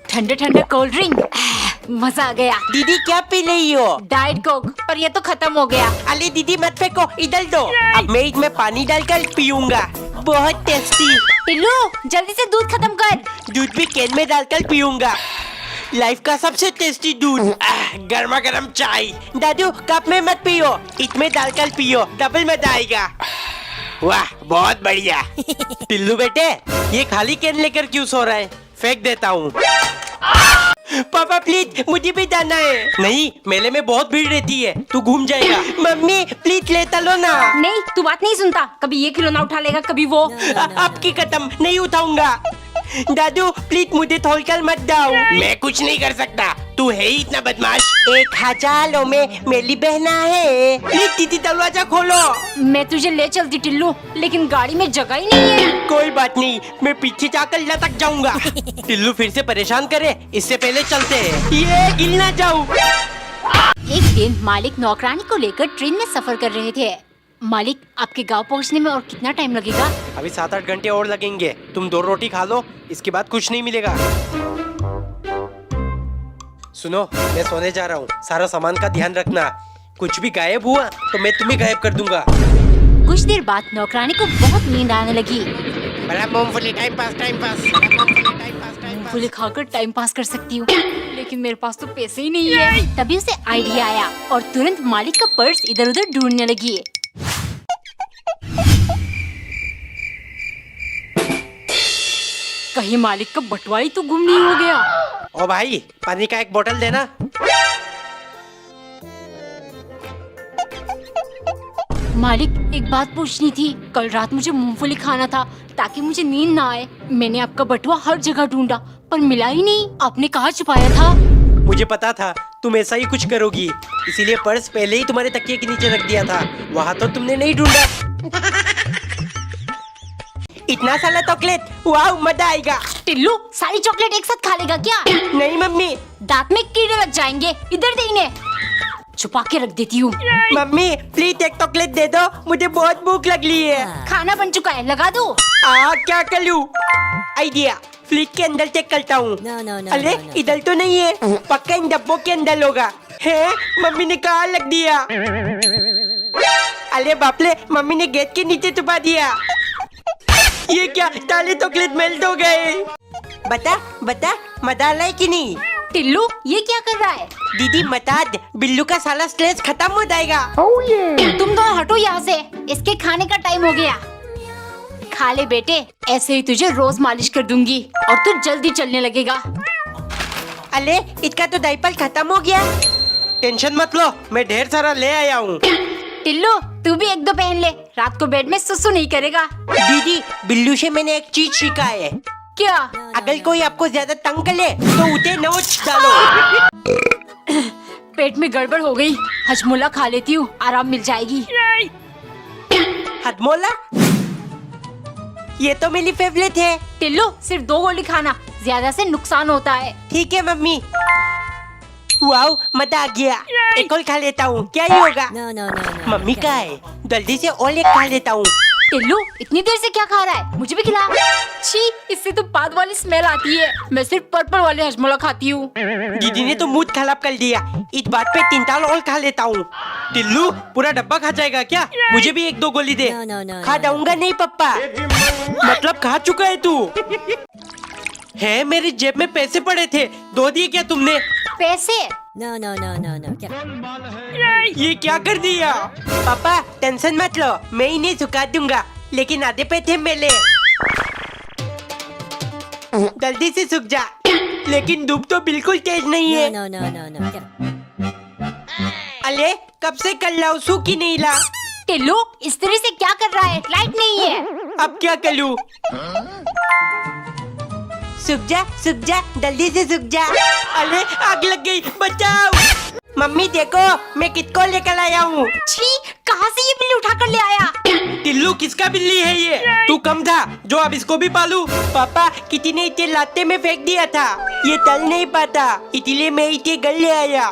ठंडे ठंडे cold drink, मजा आ गया। दीदी क्या पी रही हो? डाइट कोक, पर ये तो खत्म हो गया। अरे दीदी मत फेंको, इधर दो। अब मैं इसमें पानी डालकर पीऊंगा, बहुत टेस्टी। टिल्लू जल्दी से दूध खत्म कर। दूध भी कैन में डालकर पीऊंगा, लाइफ का सबसे टेस्टी दूध। गर्मा गर्म चाय। दादू कप में मत पियो, इसमें डालकर पियो, डबल मजा आएगा। वाह बहुत बढ़िया। टिल्लू बेटे ये खाली कैन लेकर क्यों सो रहा है? फेंक देता हूँ। पापा प्लीज मुझे भी जाना है। नहीं मेले में बहुत भीड़ रहती है, तू घूम जाएगा। मम्मी प्लीज ले चलो ना। नहीं तू बात नहीं सुनता, कभी ये खिलौना उठा लेगा कभी वो। आपकी कदम नहीं उठाऊंगा। दादू प्लीज मुझे थोड़कर मत जाओ। मैं कुछ नहीं कर सकता, तू है ही इतना बदमाश। 1000 में मेरी बहना है। प्लीज दीदी दरवाजा खोलो। मैं तुझे ले चलती टिल्लू, लेकिन गाड़ी में जगह ही नहीं है। कोई बात नहीं, मैं पीछे जाकर लटक जाऊंगा। टिल्लू फिर से परेशान करे, इससे पहले चलते हैं। ये गिर ना जाऊं। एक दिन मालिक नौकरानी को लेकर ट्रेन में सफर कर रहे थे। मालिक आपके गांव पहुंचने में और कितना टाइम लगेगा? अभी 7-8 घंटे और लगेंगे। तुम 2 रोटी खा लो, इसके बाद कुछ नहीं मिलेगा। सुनो मैं सोने जा रहा हूँ, सारा सामान का ध्यान रखना। कुछ भी गायब हुआ तो मैं तुम्हें गायब कर दूंगा। कुछ देर बाद नौकरानी को बहुत नींद आने लगी। बड़ा मूंगफली टाइम पास। मूंगफली खाकर टाइम पास कर सकती हूँ, लेकिन मेरे पास तो पैसे ही नहीं है। तभी उसे आइडिया आया और तुरंत मालिक का पर्स इधर उधर ढूंढने लगी। कहीं मालिक का बटुआ ही तो गुम नहीं हो गया। ओ भाई पानी का एक बोतल देना। मालिक एक बात पूछनी थी, कल रात मुझे मूंगफली खाना था ताकि मुझे नींद ना आए। मैंने आपका बटुआ हर जगह ढूंढा पर मिला ही नहीं। आपने कहाँ छुपाया था? मुझे पता था तुम ऐसा ही कुछ करोगी, इसीलिए पर्स पहले ही तुम्हारे तकिए के नीचे रख दिया था। वहाँ तो तुमने नहीं ढूंढा। इतना सारा चॉकलेट, वाह मजा आएगा। टिल्लू सारी चॉकलेट एक साथ खा लेगा क्या? नहीं मम्मी। दांत में कीड़े लग जाएंगे, इधर दे इन्हें। छुपा के रख देती हूँ। मम्मी प्लीज एक चॉकलेट दे दो, मुझे बहुत भूख लग रही है। खाना बन चुका है, लगा दो। क्या करूँ? आइडिया, फ्रिज के अंदर चेक करता हूँ। अरे इधर तो नहीं है, पक्का इन डब्बों के अंदर होगा। है मम्मी ने कहाँ रख दिया? अरे बाप रे, मम्मी ने गेट के नीचे छुपा दिया। ये क्या, सारे चॉकलेट मेल्ट हो गए। बता बता मजा आ रहा है कि नहीं? टिल्लू ये क्या कर रहा है? दीदी मता दे, बिल्लू का सारा स्ट्रेस खत्म हो जाएगा। तुम दोनों हटो यहाँ से, इसके खाने का टाइम हो गया। खा ले बेटे, ऐसे ही तुझे रोज मालिश कर दूंगी और तू जल्दी चलने लगेगा। अरे इसका तो डायपर खत्म हो गया। टेंशन मत लो, मैं ढेर सारा ले आया हूँ। टिल्लू तू भी 1-2 पहन ले, रात को बेड में सुसु नहीं करेगा। दीदी बिल्लू से मैंने एक चीज सीखा है। क्या? अगर कोई आपको ज्यादा तंग करे तो उसे नोच डालो। पेट में गड़बड़ हो गई, हजमोला खा लेती हूँ, आराम मिल जाएगी। हजमोला? ये तो मेरी फेवरेट है। टिल्लू सिर्फ 2 गोली खाना, ज्यादा से नुकसान होता है। ठीक है मम्मी। वाओ मजा आ गया, एक और खा लेता हूँ, क्या ही होगा। मम्मी का है, जल्दी से और एक खा लेता हूँ। टिल्लू इतनी देर से क्या खा रहा है? मुझे भी खिला। छी, इससे तो बाद वाली स्मेल आती है। मैं सिर्फ पर्पल वाले हजमोला खाती हूँ। दीदी ने तो मूड खराब कर दिया, इस बात पे 3 और खा लेता हूँ। टिल्लू पूरा डब्बा खा जाएगा क्या? मुझे भी 1-2 गोली दे। खा जाऊंगा नहीं पप्पा। मतलब खा चुका है तू? है मेरी जेब में पैसे पड़े थे, दो दिए क्या तुमने? पैसे? ये क्या कर दिया? पापा टेंशन मत लो, मैं इन्हें चुका दूंगा, लेकिन आधे पैसे मेरे। जल्दी से सूख जा, लेकिन धूप तो बिल्कुल तेज नहीं है। अरे कब से कर रहा हूँ, सूख ही नहीं रहा। टिल्लू इस तरह से क्या कर रहा है? लाइट नहीं है। अब क्या करूँ? सूख जा जल्दी से सूख जा। अरे आग लग गई, बचाओ। मम्मी देखो मैं किसको लेकर आया हूँ। छी, कहाँ से ये बिल्ली उठा कर ले आया? टिल्लू किसका बिल्ली है ये? तू कम था जो अब इसको भी पालू। पापा किसी ने इसे लाते में फेंक दिया था, ये चल नहीं पाता, इसलिए मैं इसे घर ले आया।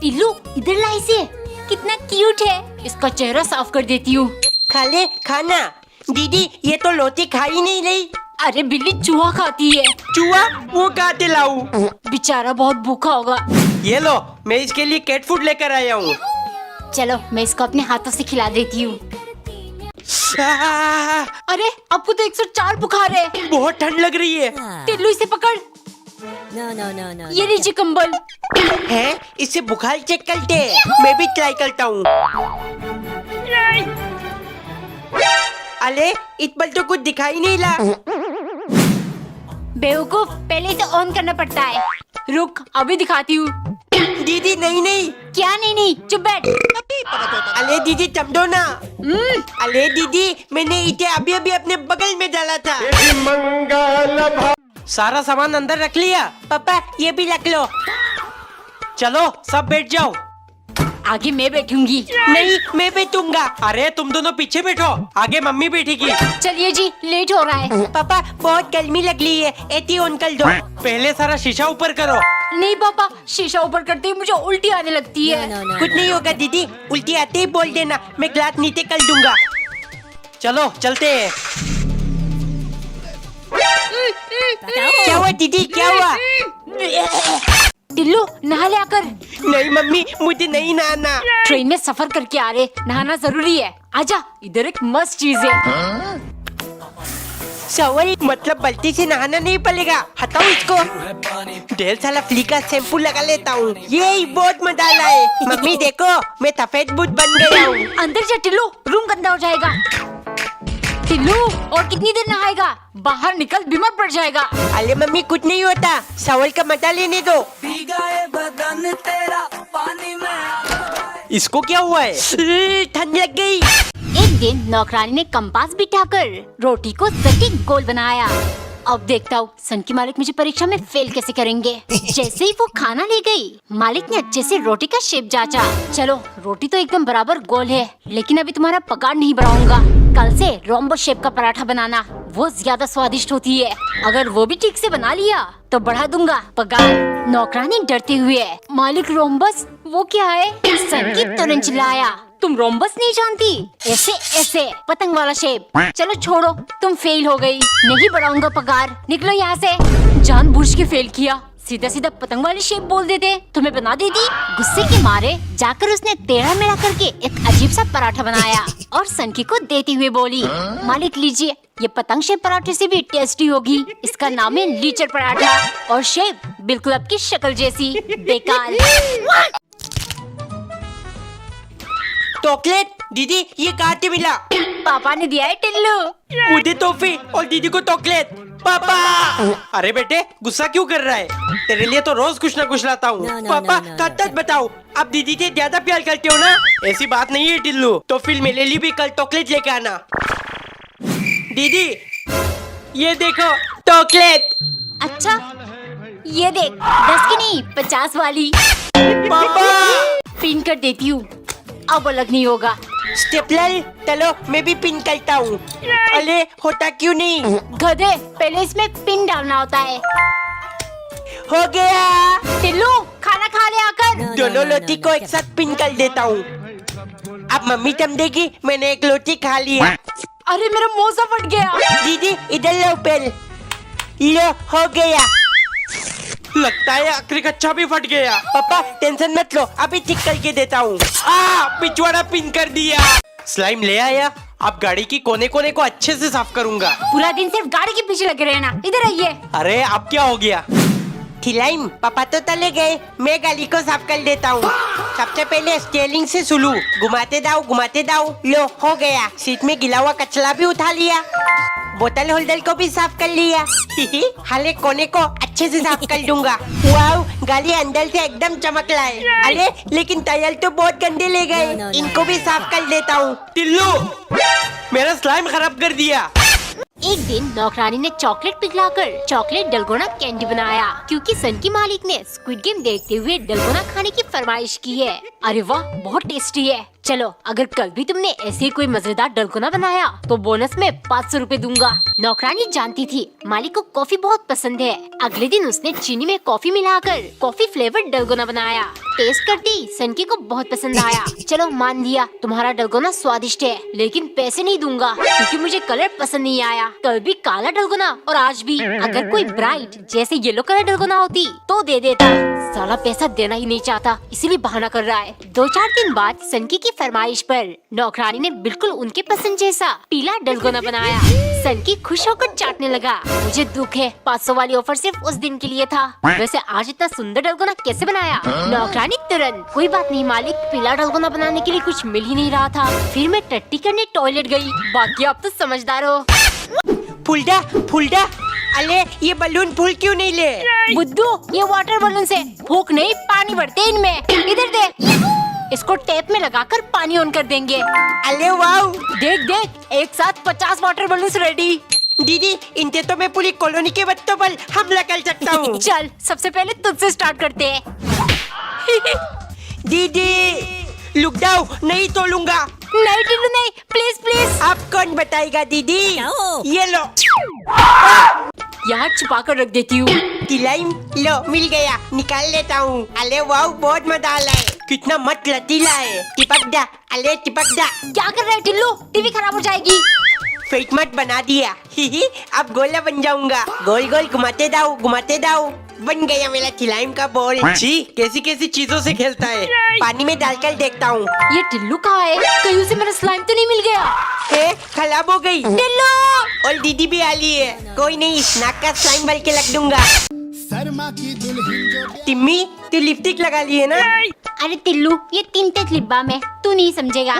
टिल्लू इधर ला इसे, कितना क्यूट है। इसका चेहरा साफ कर देती हूँ। खा ले खाना। दीदी ये तो लोटी खा ही नहीं रही। अरे बिल्ली चूहा खाती है। चूहा वो कहाँ से लाऊं? बेचारा बहुत भूखा होगा। ये लो, मैं इसके लिए कैट फूड लेकर आया हूँ। चलो मैं इसको अपने हाथों से खिला देती हूँ। आह, अरे आपको तो 104 बुखार है। बहुत ठंड लग रही है। टिल्लू इसे पकड़। No. ये लीजिए कंबल। हैं? इससे बुखार चेक करते हैं। मैं भी ट्राई करता हूँ। अरे इस पर तो कुछ दिखाई नहीं ला। बेवकूफ, पहले इसे ऑन करना पड़ता है। रुक, अभी दिखाती हूँ। दीदी नहीं। क्या नहीं, चुप बैठ। अरे दीदी समझो ना। अरे दीदी, मैंने इसे अभी अपने बगल में डाला था। सारा सामान अंदर रख लिया? पापा ये भी रख लो। चलो सब बैठ जाओ। आगे मैं बैठूंगी। नहीं, मैं बैठूंगा। अरे तुम दोनों पीछे बैठो, आगे मम्मी बैठेगी। चलिए जी, लेट हो रहा है। पापा बहुत गर्मी लग रही है, एटी ऑन कर दो। पहले सारा शीशा ऊपर करो। नहीं पापा, शीशा ऊपर करते ही मुझे उल्टी आने लगती है। No. कुछ नहीं होगा दीदी, उल्टी आते ही बोल देना, मैं ग्लास नीचे कर दूंगा। चलो चलते हैं। क्या हुआ दीदी, क्या हुआ? टिल्लू नहा ले आकर। नहीं मम्मी, मुझे नहीं नहाना। ट्रेन में सफर करके आ रहे, नहाना जरूरी है। आजा, इधर एक मस्त चीज है। सवाल मतलब बाल्टी से नहाना नहीं पड़ेगा। हटाओ इसको। ढेर सारा फ्ली का शैम्पू लगा लेता हूँ। ये बहुत मजा लाए। मम्मी देखो, मैं सफेद भूत बन गया हूँ। अंदर जा टिल्लू, रूम गंदा हो जाएगा। टिल्लू और कितनी देर नहाएगा? बाहर निकल, बीमार पड़ जाएगा। अरे मम्मी कुछ नहीं होता, सवाल का मजा लेने दो। इसको क्या हुआ है? ठंड लग गई। एक दिन नौकरानी ने कंपास बिठाकर रोटी को सटीक गोल बनाया। अब देखता हूँ सन की मालिक मुझे परीक्षा में फेल कैसे करेंगे। जैसे ही वो खाना ले गई, मालिक ने अच्छे से रोटी का शेप जांचा। चलो रोटी तो एकदम बराबर गोल है, लेकिन अभी तुम्हारा पगार नहीं बढ़ाऊंगा। कल से रोम्बो शेप का पराठा बनाना, वो ज्यादा स्वादिष्ट होती है। अगर वो भी ठीक से बना लिया तो बढ़ा दूंगा पगार। नौकरानी डरते हुए, मालिक रोम्बस वो क्या है? सन की तुरंत चिल्लाया, तुम रोम्बस नहीं जानती? ऐसे पतंग वाला शेप। चलो छोड़ो, तुम फेल हो गई, नहीं बढ़ाऊंगा पगार, निकलो यहाँ से। जानबूझ के फेल किया, सीधा पतंग वाली शेप बोल देते तो मैं बना देती। गुस्से के मारे जाकर उसने टेढ़ा मेढ़ा करके एक अजीब सा पराठा बनाया और सनकी को देते हुए बोली, मालिक लीजिए, ये पतंग शेप पराठे से भी टेस्टी होगी। इसका नाम है लीचर पराठा और शेप बिल्कुल आपकी शक्ल जैसी। बेकार। चॉकलेट दीदी, ये कहाँ से मिला? पापा ने दिया है टिल्लू। मुझे टॉफी और दीदी को चॉकलेट। पापा! अरे बेटे, गुस्सा क्यों कर रहा है? तेरे लिए तो रोज कुछ ना कुछ लाता हूँ। No. पापा सच बताओ, आप दीदी से ज्यादा प्यार करते हो ना? ऐसी बात नहीं है टिल्लू, तो फिर मेरे लिए भी कल चॉकलेट लेके आना। दीदी ये देखो चॉकलेट। अच्छा ये देख, 10 की नहीं 50 वाली। पापा! पिन कर देती हूँ, अब अलग नहीं होगा। स्टेपलर, चलो मैं भी पिन करता हूँ। अरे होता क्यों नहीं? गधे, पहले इसमें पिन डालना होता है। हो गया। टिल्लू खाना खा ले आकर। दोनों लोटी को एक साथ पिन कर देता हूँ। अब मम्मी समझेगी मैंने एक लोटी खा लिया। अरे मेरा मोजा फट गया। दीदी इधर लो पेल। लो हो गया। लगता है आखिरी कच्चा भी फट गया। पापा टेंशन मत लो, अभी ठीक करके देता हूँ। पिछवाड़ा पिन कर दिया। स्लाइम ले आया, अब गाड़ी की कोने कोने को अच्छे से साफ करूंगा। पूरा दिन सिर्फ गाड़ी के पीछे लगे रहना। इधर आइए। अरे अब क्या हो गया? खिलाइम, पापा तो चले गए, मैं गाड़ी को साफ कर देता हूँ। सबसे पहले स्टीयरिंग से सुलू, घुमाते दाओ। लो हो गया। सीट में गिला हुआ कचरा भी उठा लिया, बोतल होल्डर को भी साफ कर लिया। हाले कोने को अच्छे से साफ कर दूंगा। वाओ, गाड़ी अंदर से एकदम चमक रहा है। अरे लेकिन टायर तो बहुत गंदे ले गए, No. इनको भी साफ कर देता हूँ। टिल्लू मेरा स्लाइम खराब कर दिया। एक दिन नौकरानी ने चॉकलेट पिघलाकर चॉकलेट डलगोना कैंडी बनाया, क्योंकि सन की मालिक ने स्क्विड गेम देखते हुए डलगोना खाने की फरमाइश की है। अरे वाह, बहुत टेस्टी है। चलो अगर कल भी तुमने ऐसे ही कोई मजेदार डलगोना बनाया तो बोनस में 500 रुपए दूंगा। नौकरानी जानती थी मालिक को कॉफी बहुत पसंद है। अगले दिन उसने चीनी में कॉफी मिलाकर कॉफी फ्लेवर्ड डलगोना बनाया। टेस्ट करती सनकी को बहुत पसंद आया। चलो मान लिया तुम्हारा डलगोना स्वादिष्ट है, लेकिन पैसे नहीं दूंगा क्योंकि मुझे कलर पसंद नहीं आया। कल भी काला डलगोना और आज भी। अगर कोई ब्राइट जैसे येलो कलर डलगोना होती तो दे देता। साला पैसा देना ही नहीं चाहता, इसीलिए बहाना कर रहा है। 2-4 दिन बाद सनकी की फरमाइश पर नौकरानी ने बिल्कुल उनके पसंद जैसा पीला डलगोना बनाया। सनकी खुश होकर चाटने लगा। मुझे दुख है 500 वाली ऑफर सिर्फ उस दिन के लिए था। वैसे आज इतना सुंदर डलगोना कैसे बनाया? नौकरानी तुरंत, कोई बात नहीं मालिक, पीला डलगोना बनाने के लिए कुछ मिल ही नहीं रहा था। फिर मैं टट्टी करने टॉयलेट गई। बाकी आप तो समझदार हो। फुलडा फुलडा, अरे ये बलून फूल क्यों नहीं ले? बुद्धू, ये वाटर बलून से फूक नहीं पानी भरते इनमें। इधर दे, इसको टेप में लगाकर पानी ऑन कर देंगे। अरे वाह, देख देख, एक साथ 50 वाटर बलून रेडी। दीदी इनसे तो मैं पूरी कॉलोनी के बच्चों पर हमला कर सकता हूँ। चल सबसे पहले तुझसे स्टार्ट करते हैं। दीदी लुक जाओ, नहीं तोड़ूंगा। नहीं टिल्लू नहीं, प्लीज प्लीज। आप कौन बताएगा दीदी? ये लो, यहाँ छुपा कर रख देती हूँ। तिलाइम लो, मिल गया, निकाल लेता हूँ। अरे वाह, बहुत मजा आ रहा है। कितना मत लतीला है। चिपक जा, अरे चिपक जा। क्या कर रहे टिल्लू? टीवी खराब हो जाएगी। फेट मत बना दिया। अब गोला बन जाऊंगा। गोल गोल घुमाते जाओ, घुमाते जाओ। बन गया मेरा तिलाइम का बॉल। छी, कैसी कैसी चीजों से खेलता है। पानी में डालकर देखता हूँ। ये टिल्लू कहाँ है? कहीं उसे मेरा स्लाइम तो नहीं मिल गया? खराब हो गई। टिल्लू! और दीदी भी आ ली है। कोई नहीं, नाक का स्लाइम भर के रख दूंगा। टिम्मी, तू लिपस्टिक लगा ली है ना? अरे टिल्लू, ये तीन लिप बाम है, तू नहीं समझेगा।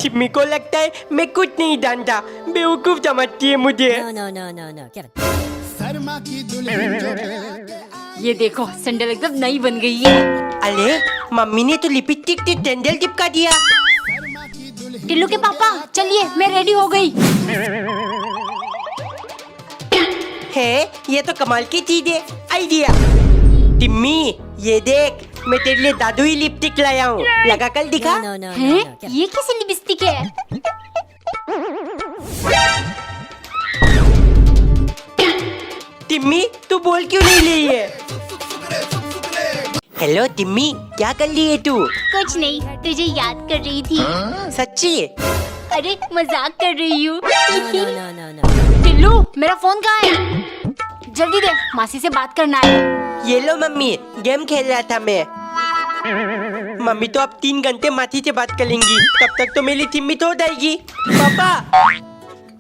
टिम्मी को लगता है मैं कुछ नहीं जानता। बेवकूफ समझती है मुझे। No, no, no, no, no. Get it. ये देखो सैंडल एकदम नई बन गई है। अरे मम्मी ने तो लिपस्टिक से सैंडल चिपका दिया। टिल्लू के पापा चलिए, मैं रेडी हो गई। है, ये तो कमाल की चीज है। आइडिया। टिम्मी ये देख, मैं तेरे लिए दादू ही लिपस्टिक लाया हूँ। लगा कर दिखा। No, no, no, हैं? no. Get it. ये कैसी लिपस्टिक है? टिम्मी तू बोल क्यों नहीं ली है? हेलो टिम्मी, क्या कर रही है तू? कुछ नहीं, तुझे याद कर रही थी। सच्ची? अरे मजाक कर रही हूँ। No, no, no, no. Tillu मेरा फोन कहाँ है? जल्दी दे, मासी से बात करना है। ये लो मम्मी, गेम खेल रहा था मैं। मम्मी तो अब 3 घंटे माथी से बात करेंगी। तब तक तो मेरी टिम्मी तो हो जाएगी। पापा,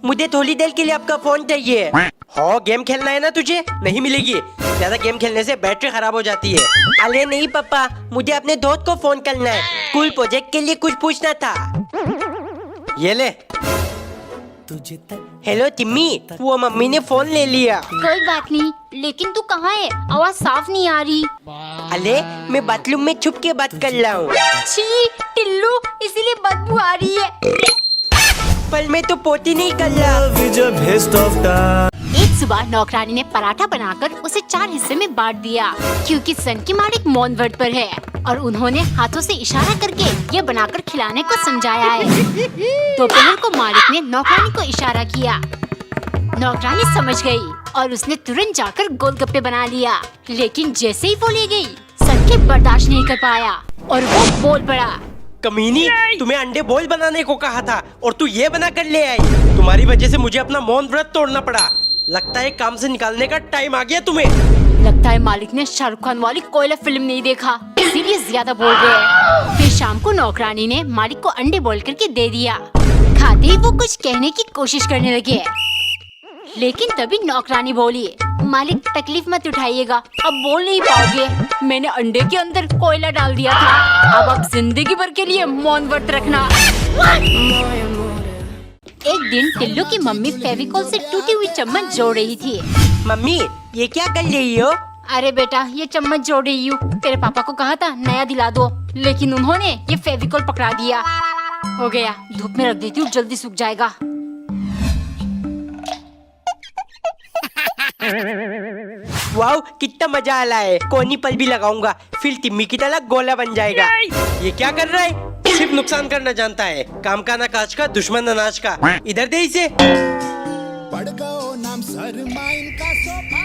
मुझे थोड़ी देर के लिए आपका फोन चाहिए। हाँ, गेम खेलना है ना तुझे? नहीं मिलेगी। ज्यादा गेम खेलने से बैटरी खराब हो जाती है। अरे नहीं पापा, मुझे अपने दोस्त को फोन करना है। स्कूल प्रोजेक्ट के लिए कुछ पूछना था। ये ले। हेलो टिम्मी, वो मम्मी ने फोन ले लिया। कोई बात नहीं, लेकिन तू कहाँ है? आवाज साफ नहीं आ रही। अरे मैं बाथरूम में छुप के बात कर रहा हूँ। छी टिल्लू, इसीलिए बदबू आ रही है। पर मैं तो पोती नहीं कर रहा। एक सुबह नौकरानी ने पराठा बनाकर उसे 4 हिस्से में बांट दिया क्योंकि सनकी मालिक मौन व्रत पर है और उन्होंने हाथों से इशारा करके ये बनाकर खिलाने को समझाया है। दोपहर को मालिक ने नौकरानी को इशारा किया। नौकरानी समझ गई और उसने तुरंत जाकर गोलगप्पे बना लिया। लेकिन जैसे ही वो ले गई, सनकी बर्दाश्त नहीं कर पाया और वो बोल पड़ा। कमीनी, तुम्हें अंडे बॉल बनाने को कहा था और तू ये बना कर ले आई। तुम्हारी वजह से मुझे अपना मौन व्रत तोड़ना पड़ा। लगता है काम से निकालने का टाइम आ गया तुम्हें। लगता है मालिक ने शाहरुख खान वाली कोयला फिल्म नहीं देखा, इसीलिए ज्यादा बोल रहे हैं। फिर शाम को नौकरानी ने मालिक को अंडे बॉईल करके दे दिया। खाते ही वो कुछ कहने की कोशिश करने लगे, लेकिन तभी नौकरानी बोली, मालिक तकलीफ मत उठाइएगा, अब बोल नहीं पाओगे। मैंने अंडे के अंदर कोयला डाल दिया था। अब आप जिंदगी भर के लिए मौन व्रत रखना। एक दिन टिल्लू की मम्मी फेविकोल से टूटी हुई चम्मच जोड़ रही थी। मम्मी ये क्या कर रही हो? अरे बेटा, ये चम्मच जोड़ रही हूँ। तेरे पापा को कहा था नया दिला दो, लेकिन उन्होंने ये फेविकोल पकड़ा दिया। हो गया, धूप में रख देती हूँ, जल्दी सूख जाएगा। वाह, कितना मजा आ रहा है। कोनी पर भी लगाऊंगा, फिर टिम्मी की तरह गोला बन जाएगा। ये क्या कर रहा है? सिर्फ नुकसान करना जानता है। काम का ना काज का, दुश्मन अनाज का। इधर दे इसे। पड़ गयो नाम सरमाइन का सोफा।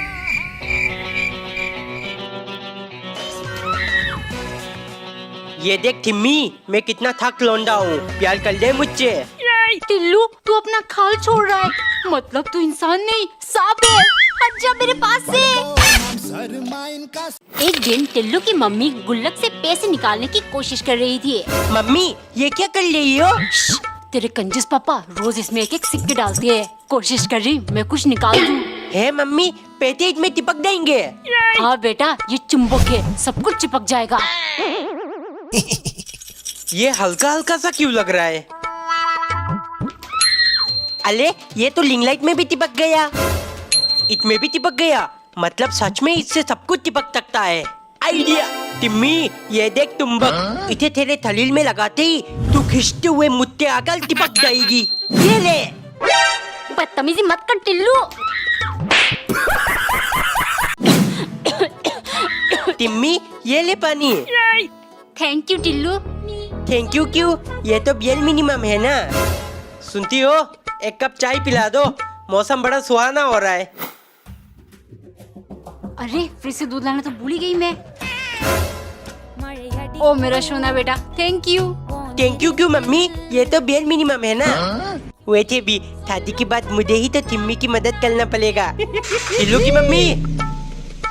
ये देख टिम्मी, मैं कितना थक लौंडा हूँ। प्यार कर ले मुझसे। टिल्लू तू अपना खाल छोड़ रहा है, मतलब तू इंसान नहीं सांप है। हट जा मेरे पास से। नाम सरमाइन का एक दिन टिल्लू की मम्मी गुल्लक से पैसे निकालने की कोशिश कर रही थी। मम्मी ये क्या कर रही हो? श्श, तेरे कंजूस पापा रोज इसमें एक एक सिक्के डालते हैं। कोशिश कर रही मैं कुछ निकाल दूं। है मम्मी, पैसे इसमें चिपक देंगे। हाँ बेटा, ये चुंबक है, सब कुछ चिपक जाएगा। ये हल्का हल्का सा क्यों लग रहा है? अरे ये तो लिंग लाइट में भी चिपक गया, इसमें भी चिपक गया। मतलब सच में इससे सब कुछ चिपक सकता है। आइडिया। टिम्मी ये देख चुंबक, इसे तेरे थलील में लगाते ही तू खिंचते हुए मुझसे आकर चिपक जाएगी। ये ले। बदतमीजी मत कर टिल्लू। टिम्मी ये ले पानी। Thank you Tillu. Thank you क्यों? ये तो बियल मिनिमम है ना। सुनती हो, एक कप चाय पिला दो, मौसम बड़ा सुहाना हो रहा है। अरे फिर से दूध लाना तो भूल ही गई मैं। ओ मेरा सोना बेटा, थैंक यू। थैंक यू क्यों मम्मी, ये तो बियल मिनिमम है ना। वैसे भी शादी के बाद मुझे ही तो टिम्मी की मदद करना पड़ेगा। टिल्लू की मम्मी,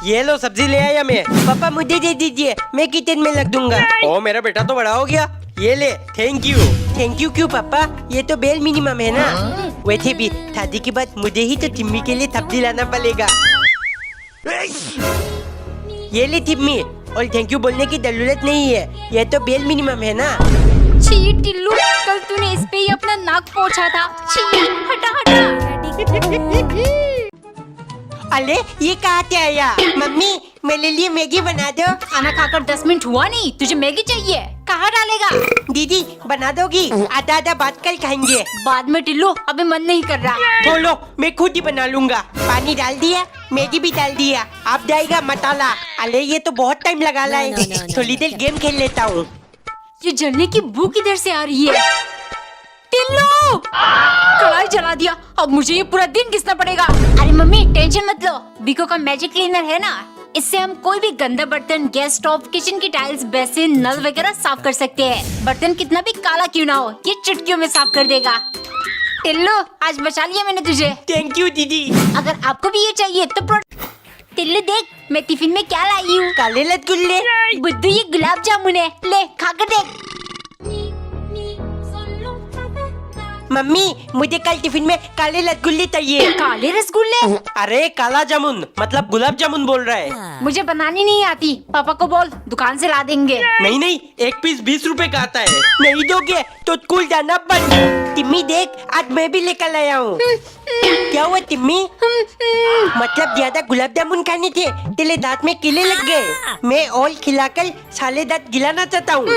ये लो सब्जी ले आया मैं। पापा मुझे दे दीजिए, मैं किचन में लग दूंगा। ओ मेरा बेटा तो बड़ा हो गया। ये ले। Thank you. थैंक यू क्यों पापा, ये तो बेल मिनिमम है ना। वैसे भी शादी के बाद मुझे ही तो टिम्मी के लिए सब्जी लाना पड़ेगा। ये ले टिम्मी, और थैंक यू बोलने की जरूरत नहीं है, ये तो बेल मिनिमम है ना। छी टिल्लू, कल तूने इस पे ही अपना नाक पोंछा था। छी, हटा हटा। अरे ये कहाँ से आया? मम्मी मेरे लिए मैगी बना दो। खाना खाकर 10 मिनट हुआ नहीं, तुझे मैगी चाहिए? कहाँ डालेगा? दीदी बना दोगी? आधा आधा बात कर खाएंगे। बाद में टिल्लू, अभी मन नहीं कर रहा। बोलो, मैं खुद ही बना लूंगा। पानी डाल दिया, मैगी भी डाल दिया, अब जाएगा मसाला। अरे ये तो बहुत टाइम लगा रहा No, no, no, है। no, थोड़ी देर गेम खेल लेता हूँ। ये जलने की भूख इधर से आ रही है। टिल्लू, कढ़ाई जला दिया, अब मुझे ये पूरा दिन घिसना पड़ेगा। अरे मम्मी टेंशन मत लो, बिको का मैजिक क्लीनर है ना, इससे हम कोई भी गंदा बर्तन, गैस स्टोव, किचन की टाइल्स, बेसिन, नल वगैरह साफ कर सकते हैं। बर्तन कितना भी काला क्यों ना हो, ये चुटकियों में साफ कर देगा। टिल्लू आज बचा लिया मैंने तुझे। थैंक यू दीदी। अगर आपको भी ये चाहिए तो टिल्लू देख मैं टिफिन में क्या लाई हूँ। काले रसगुल्ले। बुद्धू ये गुलाब जामुन है, ले खाकर देख। मम्मी मुझे कल टिफिन में काले रसगुल्ले चाहिए। काले रसगुल्ले? अरे काला जामुन मतलब गुलाब जामुन बोल रहा है। मुझे बनानी नहीं आती, पापा को बोल दुकान से ला देंगे। नहीं नहीं, एक पीस 20 रुपए का आता है। नहीं दोगे तो स्कूल जाना बंद। टिम्मी देख, आज मैं भी लेकर आया हूँ। क्या हुआ टिम्मी? मतलब ज्यादा गुलाब जामुन खाने थे, तेरे दांत में कीले लग गए। मैं ऑयल खिलाकर साले दांत गिलाना चाहता हूँ।